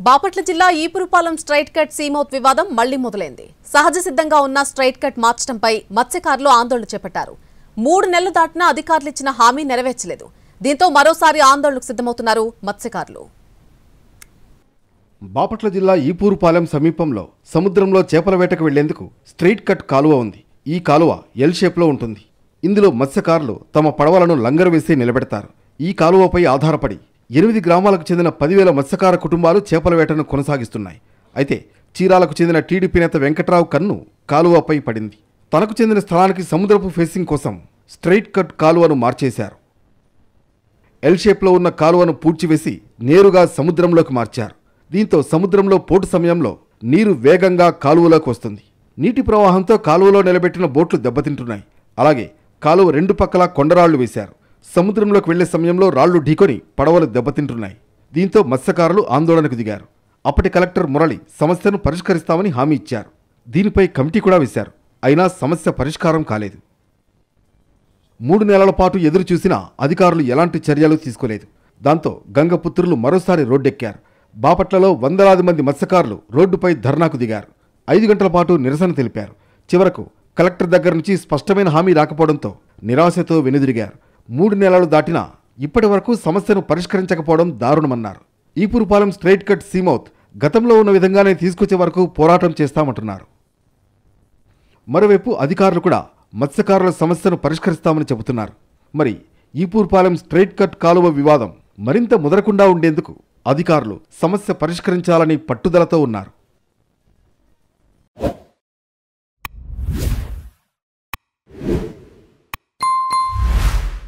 బాపట్ల జిల్లా Epurupalem straight cut సీమౌత్ వివాదం మళ్లీ మొదలైంది. సహజ సిద్ధంగా ఉన్న స్ట్రైట్ కట్ మార్చడంపై మత్స్యకారులు ఆందోళన చేపట్టారు. 3 నెలలు దాటినా అధికారులు ఇచ్చిన హామీ నెరవేర్చలేదు. దీంతో మరోసారి ఆందోళనకు సిద్ధమవుతున్నారు మత్స్యకారులు. బాపట్ల జిల్లా ఈపురుపాలెం సమీపంలో సముద్రంలో చేపల వేటకు వెళ్లేందుకు స్ట్రైట్ కట్ కాలువ ఉంది. ఈ కాలువ ఎల్ షేప్లో ఉంటుంది. ఇందులో మత్స్యకారులు తమ పడవలను లంగరు వేసి నిలబెడతారు. ఈ కాలువపై ఆధారపడి 8 గ్రామాలకు చెందిన 10,000 మత్స్యకార కుటుంబాలు చేపల వేటను కొనసాగిస్తున్నాయి. అయితే చీరాలకు చెందిన టీడీపీ నేత వెంకట్రావు కన్ను కాలువపై పడింది. తనకు చెందిన స్థలానికి సముద్రపు ఫేసింగ్ కోసం స్ట్రైట్ కట్ కాలువను మార్చేశారు. ఎల్ షేప్లో ఉన్న కాలువను పూడ్చివేసి నేరుగా సముద్రంలోకి మార్చారు. దీంతో సముద్రంలో పోటు సమయంలో నీరు వేగంగా కాలువలోకి వస్తుంది. నీటి ప్రవాహంతో కాలువలో నిలబెట్టిన బోట్లు దెబ్బతింటున్నాయి. అలాగే కాలువ 2 పక్కలా కొండరాళ్లు వేశారు. సముద్రంలోకి వెళ్లే సమయంలో రాళ్లు ఢీకొని పడవలు దెబ్బతింటున్నాయి. దీంతో మత్స్యకారులు ఆందోళనకు దిగారు. అప్పటి కలెక్టర్ మురళి సమస్యను పరిష్కరిస్తామని హామీ ఇచ్చారు. దీనిపై కమిటీ కూడా వేశారు. అయినా సమస్య పరిష్కారం కాలేదు. 3 నెలల పాటు ఎదురు చూసినా అధికారులు ఎలాంటి చర్యలు తీసుకోలేదు. దాంతో గంగపుత్రులు మరోసారి రోడ్డెక్కారు. బాపట్లలో వందలాది మంది మత్స్యకారులు రోడ్డుపై ధర్నాకు దిగారు. 5 గంటల పాటు నిరసన తెలిపారు. చివరకు కలెక్టర్ దగ్గర నుంచి స్పష్టమైన హామీ రాకపోవడంతో నిరాశతో వెనుదిరిగారు. 3 నెలలు దాటినా ఇప్పటి వరకు సమస్యను పరిష్కరించకపోవడం దారుణమన్నారు. ఈపురుపాలెం స్ట్రైట్ కట్ సీమౌత్ గతంలో ఉన్న విధంగానే తీసుకొచ్చే వరకు పోరాటం చేస్తామంటున్నారు. మరోవైపు అధికారులు కూడా మత్స్యకారుల సమస్యను పరిష్కరిస్తామని చెబుతున్నారు. మరి ఈపురుపాలెం స్ట్రైట్ కట్ కాలువ వివాదం మరింత ముదరకుండా ఉండేందుకు అధికారులు సమస్య పరిష్కరించాలని పట్టుదలతో ఉన్నారు.